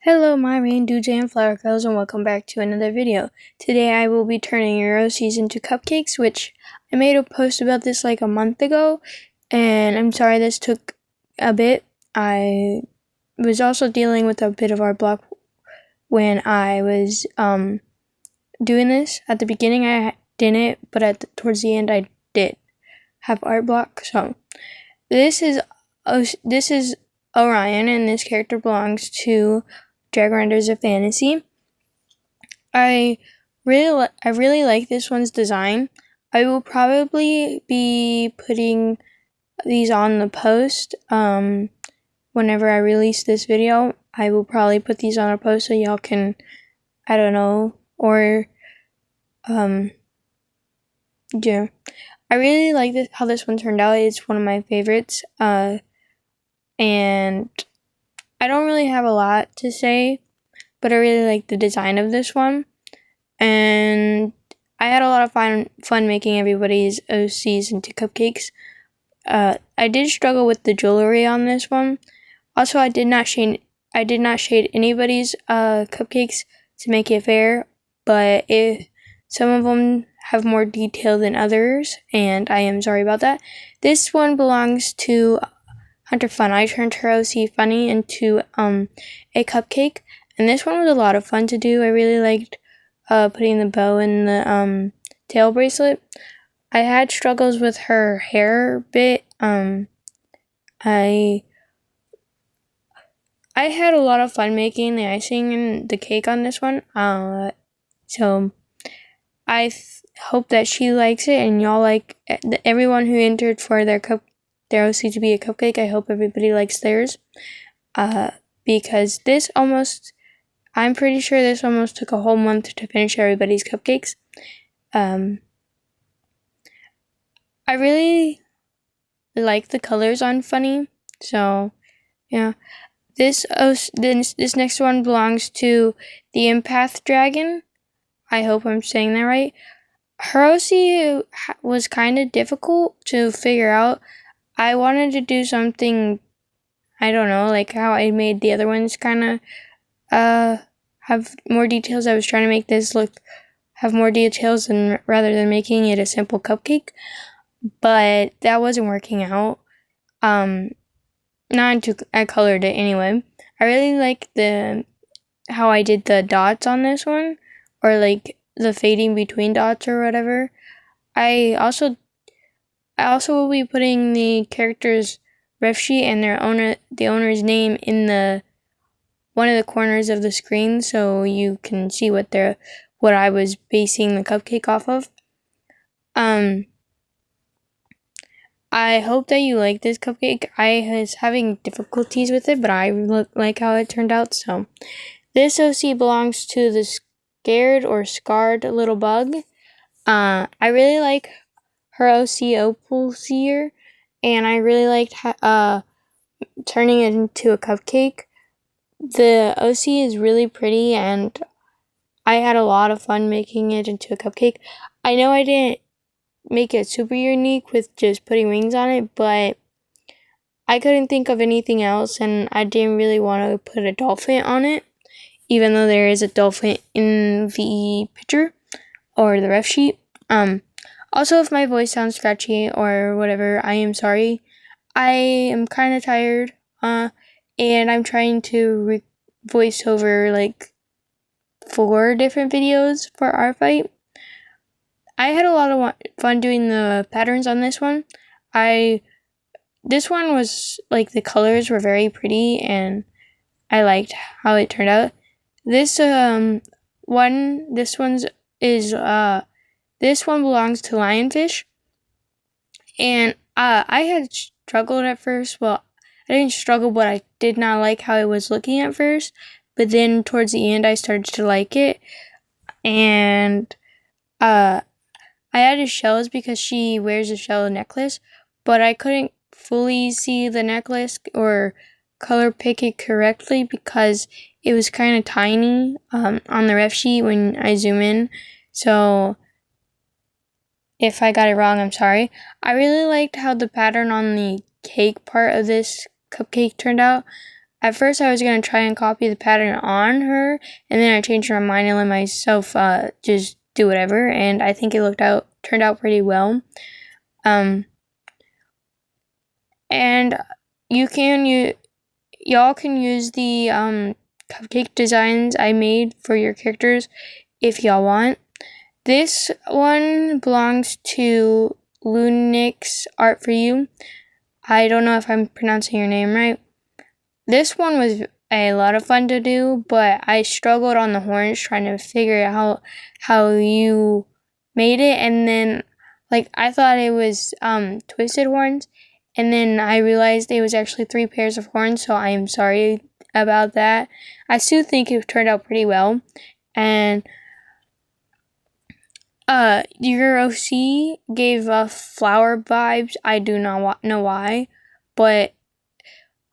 Hello, my rain dudes and flower girls, and welcome back to another video. Today I will be turning Eurosies into cupcakes, which I made a post about this like a month ago, and I'm sorry this took a bit. I was also dealing with a bit of art block when I was doing this. At the beginning I didn't, but towards the end I did have art block. So this is Orion, and this character belongs to Dragon Riders of Fantasy. I really like this one's design. I will probably be putting these on the post whenever I release this video. I will probably put these on a post so y'all can, I don't know, or yeah. I really like how this one turned out. It's one of my favorites. And I don't really have a lot to say, but I really like the design of this one. And I had a lot of fun making everybody's OCs into cupcakes. I did struggle with the jewelry on this one. Also, I did not shade anybody's cupcakes to make it fair, but some of them have more detail than others, and I am sorry about that. This one belongs to Hunter Fun. I turned her OC Funny into a cupcake, and this one was a lot of fun to do. I really liked putting the bow in the tail bracelet. I had struggles with her hair bit. I had a lot of fun making the icing and the cake on this one. So I hope that she likes it, and y'all like everyone who entered for their OC to be a cupcake. I hope everybody likes theirs. Because I'm pretty sure this almost took a whole month to finish everybody's cupcakes. I really like the colors on Funny, so yeah. This next one belongs to the Empath Dragon. I hope I'm saying that right. Her OC was kind of difficult to figure out. I wanted to do something, I don't know, like how I made the other ones kind of have more details. I was trying to make this have more details rather than making it a simple cupcake, but that wasn't working out. I colored it anyway. I really like how I did the dots on this one, or like the fading between dots or whatever. I also will be putting the character's ref sheet and the owner's name in one of the corners of the screen, so you can see what I was basing the cupcake off of. I hope that you like this cupcake. I was having difficulties with it, but I like how it turned out. So this OC belongs to the scared or scarred little bug. I really like her OC Opal Seer, and I really liked turning it into a cupcake. The OC is really pretty, and I had a lot of fun making it into a cupcake. I know I didn't make it super unique with just putting wings on it, but I couldn't think of anything else, and I didn't really want to put a dolphin on it, even though there is a dolphin in the picture or the ref sheet. Also, if my voice sounds scratchy or whatever, I am sorry. I am kind of tired, and I'm trying to voice over like 4 different videos for our fight. I had a lot of fun doing the patterns on this one. This one was like the colors were very pretty, and I liked how it turned out. This one belongs to Lionfish, and I had struggled at first. Well, I didn't struggle, but I did not like how it was looking at first. But then towards the end, I started to like it, and I added shells because she wears a shell necklace, but I couldn't fully see the necklace or color pick it correctly because it was kind of tiny on the ref sheet when I zoom in. So if I got it wrong, I'm sorry. I really liked how the pattern on the cake part of this cupcake turned out. at first I was going to try and copy the pattern on her, and then I changed my mind and let myself just do whatever, and I think it turned out pretty well. And y'all can use the cupcake designs I made for your characters if y'all want. This one belongs to Lunix Art for You. I don't know if I'm pronouncing your name right. This one was a lot of fun to do, but I struggled on the horns trying to figure out how you made it, and then I thought it was twisted horns, and then I realized it was actually 3 pairs of horns, so I am sorry about that. I still think it turned out pretty well, and your OC gave flower vibes. I do not know why, but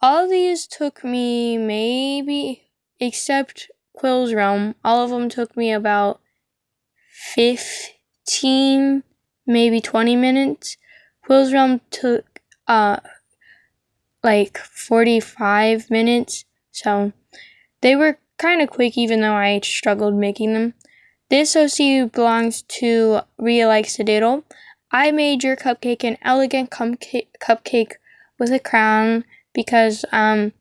all of these took me maybe, except Quill's Realm, all of them took me about 15, maybe 20 minutes. Quill's Realm took 45 minutes, so they were kind of quick even though I struggled making them. This OC belongs to Rhea Likes to Diddle. I made your cupcake an elegant cupcake with a crown because I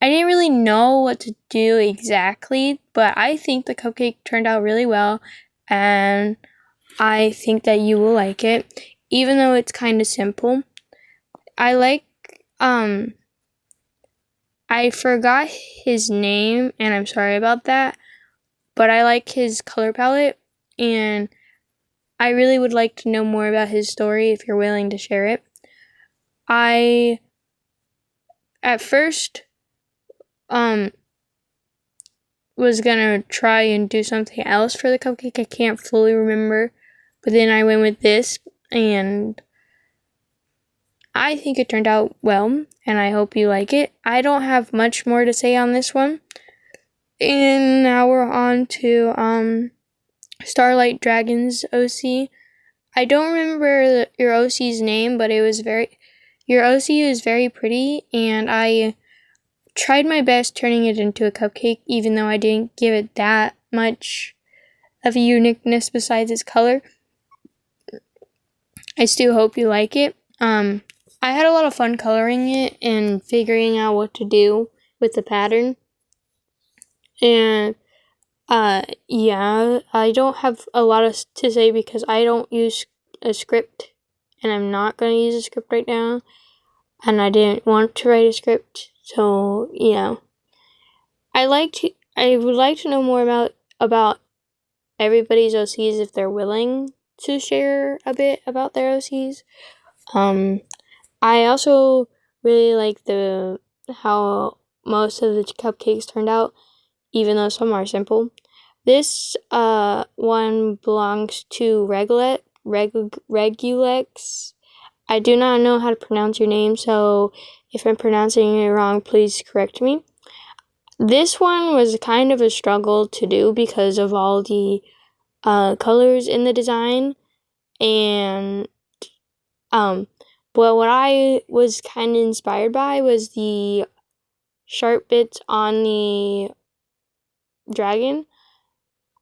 didn't really know what to do exactly, but I think the cupcake turned out really well, and I think that you will like it, even though it's kind of simple. I forgot his name, and I'm sorry about that, but I like his color palette, and I really would like to know more about his story if you're willing to share it. I, at first, was gonna try and do something else for the cupcake. I can't fully remember, but then I went with this, and I think it turned out well, and I hope you like it. I don't have much more to say on this one. And now we're on to Starlight Dragon's OC. I don't remember your OC's name, but your OC is very pretty, and I tried my best turning it into a cupcake, even though I didn't give it that much of a uniqueness besides its color. I still hope you like it. I had a lot of fun coloring it and figuring out what to do with the pattern. And yeah, I don't have a lot to say because I don't use a script, and I'm not going to use a script right now, and I didn't want to write a script, so yeah. I would like to know more about everybody's OCs if they're willing to share a bit about their OCs. I also really like how most of the cupcakes turned out, even though some are simple. This one belongs to Regulex. I do not know how to pronounce your name, so if I'm pronouncing it wrong, please correct me. This one was kind of a struggle to do because of all the colors in the design, and but what I was kind of inspired by was the sharp bits on the dragon.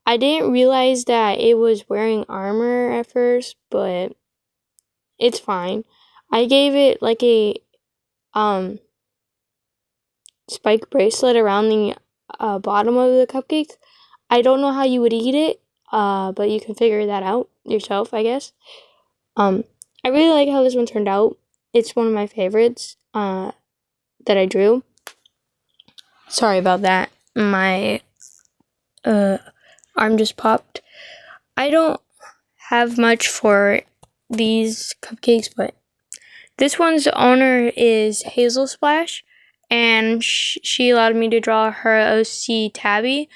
I didn't realize that it was wearing armor at first, but it's fine. I gave it like a spike bracelet around the bottom of the cupcake. I don't know how you would eat it, but you can figure that out yourself, I guess. I really like how this one turned out. It's one of my favorites that I drew. Sorry about that. My arm just popped. I don't have much for these cupcakes, but this one's owner is Hazel Splash, and she allowed me to draw her OC Tabby.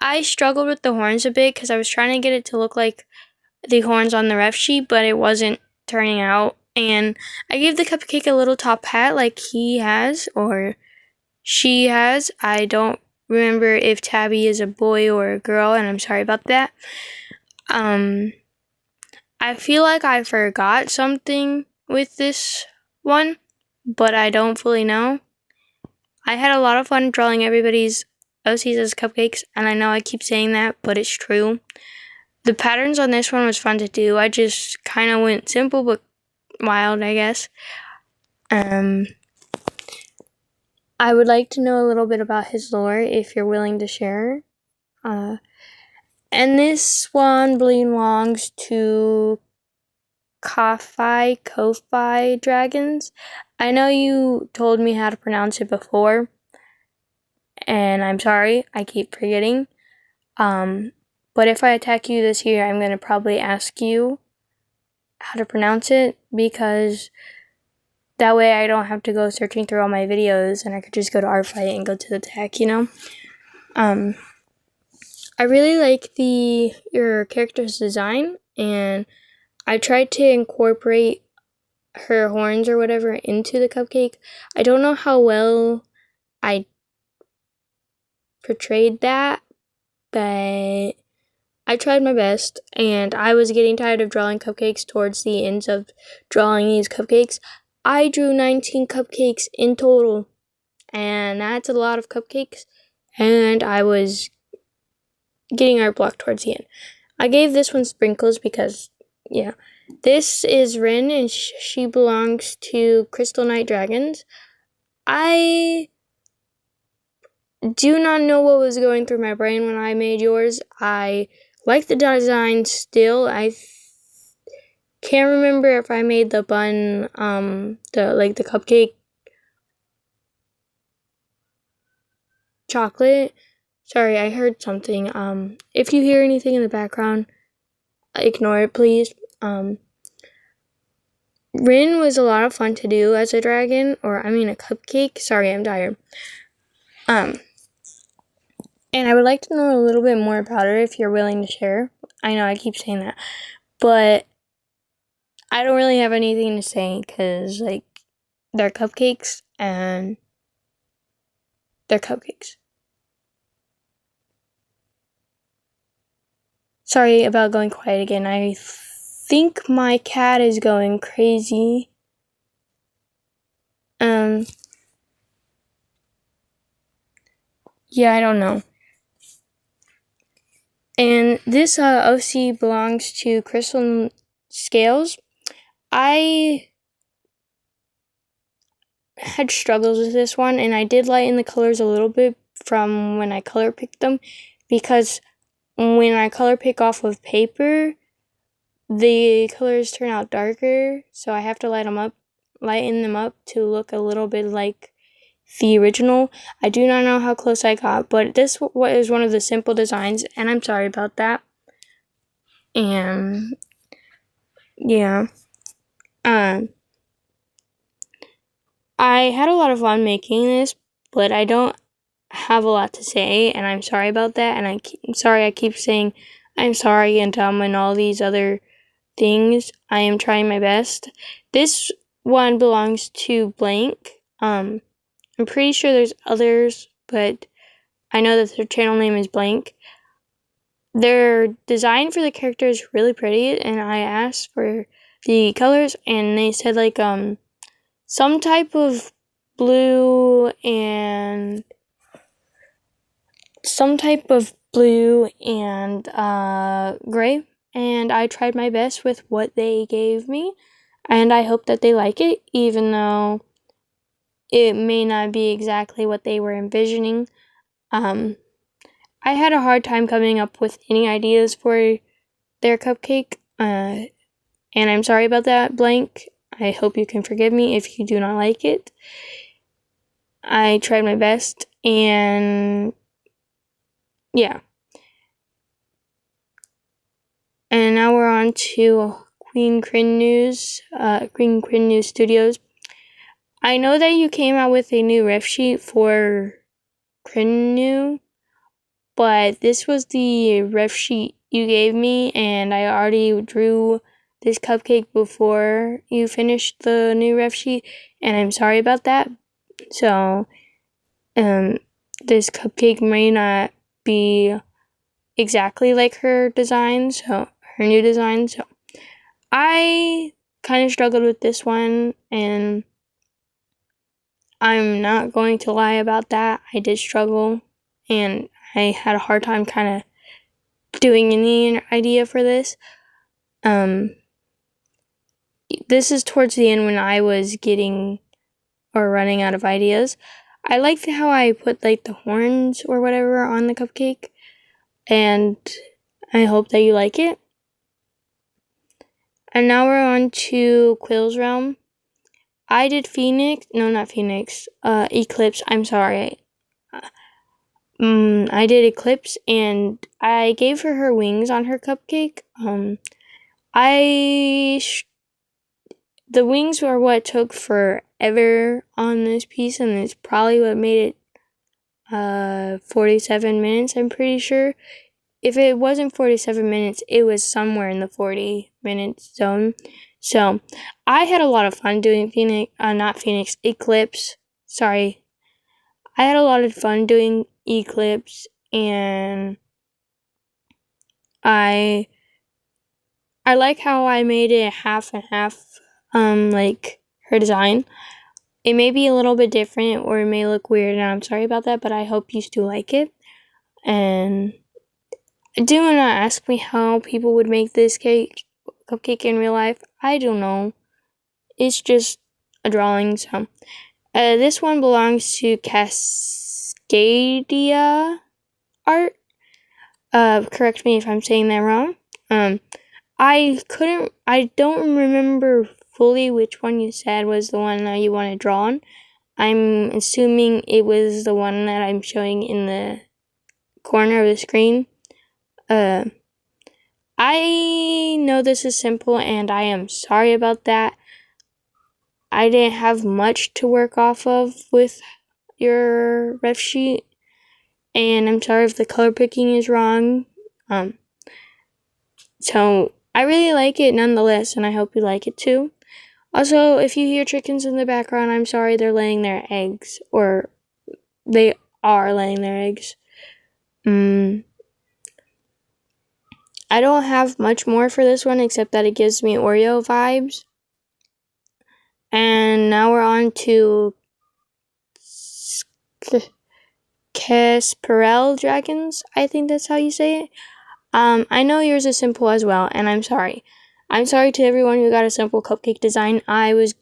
I struggled with the horns a bit because I was trying to get it to look like the horns on the ref sheet, but it wasn't turning out. And I gave the cupcake a little top hat like he has or she has. I don't remember if Tabby is a boy or a girl, and I'm sorry about that. I feel like I forgot something with this one, but I don't fully know. I had a lot of fun drawing everybody's OCs as cupcakes, and I know I keep saying that, but it's true. The patterns on this one was fun to do. I just kind of went simple but wild, I guess. I would like to know a little bit about his lore if you're willing to share. And this one belongs to Ko-Fi dragons. I know you told me how to pronounce it before, and I'm sorry, I keep forgetting. But if I attack you this year, I'm going to probably ask you how to pronounce it, because that way I don't have to go searching through all my videos and I could just go to our fight and go to the attack, you know? I really like your character's design, and I tried to incorporate her horns or whatever into the cupcake. I don't know how well I portrayed that, but I tried my best, and I was getting tired of drawing cupcakes towards the ends of drawing these cupcakes. I drew 19 cupcakes in total, and that's a lot of cupcakes, and I was getting art block towards the end. I gave this one sprinkles because, yeah. This is Rin, and she belongs to Crystal Knight Dragons. I do not know what was going through my brain when I made yours. I like the design still. I can't remember if I made the bun, the cupcake chocolate. Sorry, I heard something. If you hear anything in the background, ignore it, please. Rin was a lot of fun to do as a dragon, a cupcake. Sorry, I'm tired. And I would like to know a little bit more about her if you're willing to share. I know I keep saying that, but I don't really have anything to say because, they're cupcakes and they're cupcakes. Sorry about going quiet again. I think my cat is going crazy. Yeah, I don't know. And this OC belongs to Crystal Scales. I had struggles with this one, and I did lighten the colors a little bit from when I color picked them, because when I color pick off of paper, the colors turn out darker, so I have to lighten them up to look a little bit like the original. I do not know how close I got, but this is one of the simple designs, and I'm sorry about that. And yeah, I had a lot of fun making this, but I don't have a lot to say, and I'm sorry about that. And I'm sorry I keep saying I'm sorry and and all these other things. I am trying my best. This one belongs to Blank. I'm pretty sure there's others, but I know that their channel name is Blank. Their design for the character is really pretty, and I asked for the colors, and they said some type of blue and gray, and I tried my best with what they gave me, and I hope that they like it, even though it may not be exactly what they were envisioning. I had a hard time coming up with any ideas for their cupcake, and I'm sorry about that, Blank. I hope you can forgive me if you do not like it. I tried my best, and yeah. And now we're on to Queen Crin News Studios. I know that you came out with a new ref sheet for Crin, but this was the ref sheet you gave me, and I already drew this cupcake before you finished the new ref sheet, and I'm sorry about that. So, this cupcake may not be exactly like her design, so her new design. So, I kind of struggled with this one, and I'm not going to lie about that. I did struggle, and I had a hard time kind of doing any idea for this. This is towards the end when I was getting or running out of ideas. I like how I put like the horns or whatever on the cupcake, and I hope that you like it. And now we're on to Quill's Realm. I did Eclipse. I'm sorry. I did Eclipse, and I gave her wings on her cupcake. The wings were what took forever on this piece, and it's probably what made it 47 minutes, I'm pretty sure. If it wasn't 47 minutes, it was somewhere in the 40-minute zone. So, I had a lot of fun doing Eclipse. Sorry. I had a lot of fun doing Eclipse, and I like how I made it half and half, like her design. It may be a little bit different, or it may look weird, and I'm sorry about that, but I hope you still like it. And do not ask me how people would make this cupcake in real life. I don't know. It's just a drawing, so. This one belongs to Cascadia Art. Correct me if I'm saying that wrong. I don't remember fully which one you said was the one that you wanted drawn. I'm assuming it was the one that I'm showing in the corner of the screen. I know this is simple, and I am sorry about that. I didn't have much to work off of with your ref sheet, and I'm sorry if the color picking is wrong. So I really like it nonetheless, and I hope you like it too. Also, if you hear chickens in the background, I'm sorry, they're laying their eggs, or they are laying their eggs. I don't have much more for this one except that it gives me Oreo vibes. And now we're on to Casperel Dragons. I think that's how you say it. I know yours is simple as well, and I'm sorry. I'm sorry to everyone who got a simple cupcake design. I was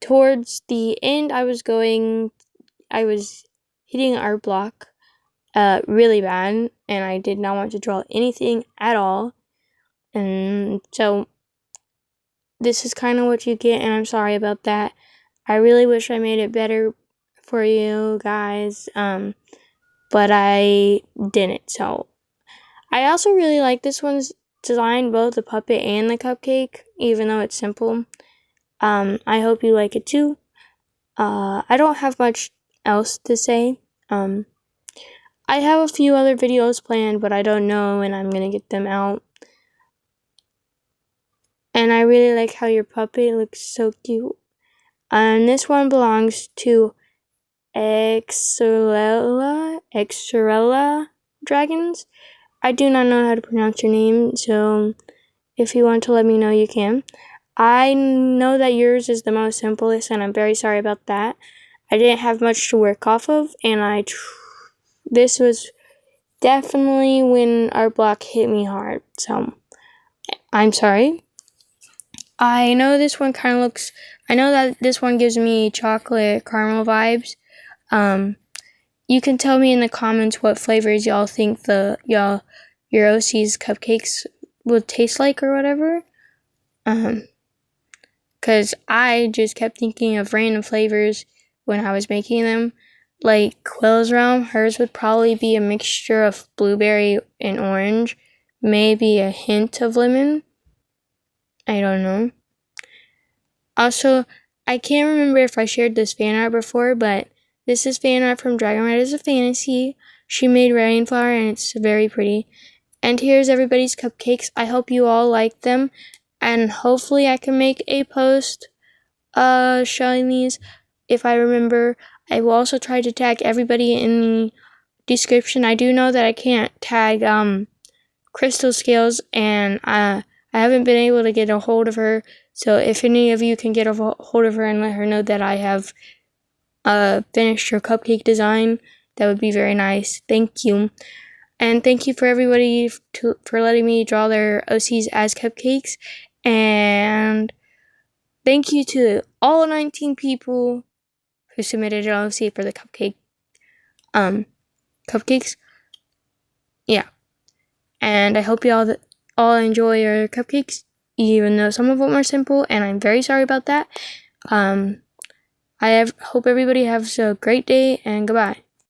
towards the end, I was hitting art block really bad, and I did not want to draw anything at all. And so this is kind of what you get, and I'm sorry about that. I really wish I made it better for you guys, but I didn't. So I also really like this one's design, both the puppet and the cupcake, even though it's simple. I hope you like it too. I don't have much else to say. I have a few other videos planned, but I don't know when I'm gonna get them out. And I really like how your puppet looks so cute. And this one belongs to Exarella Dragons. I do not know how to pronounce your name, so if you want to let me know, you can. I know that yours is the most simplest, and I'm very sorry about that. I didn't have much to work off of, and this was definitely when art block hit me hard, so I'm sorry. I know that this one gives me chocolate caramel vibes. You can tell me in the comments what flavors y'all think your OC's cupcakes would taste like or whatever. Because I just kept thinking of random flavors when I was making them. Like Quill's Realm, hers would probably be a mixture of blueberry and orange, maybe a hint of lemon. I don't know. Also, I can't remember if I shared this fan art before, but this is fan art from Dragon Riders of Fantasy. She made Rainflower, and it's very pretty. And here's everybody's cupcakes. I hope you all like them, and hopefully I can make a post showing these if I remember. I will also try to tag everybody in the description. I do know that I can't tag Crystal Scales, and I haven't been able to get a hold of her. So if any of you can get a hold of her and let her know that I have finished your cupcake design, that would be very nice. Thank you. And thank you for everybody for letting me draw their OCs as cupcakes. And thank you to all 19 people who submitted an OC for the cupcakes. Yeah. And I hope you all enjoy your cupcakes, even though some of them are simple, and I'm very sorry about that. I hope everybody has a great day, and goodbye.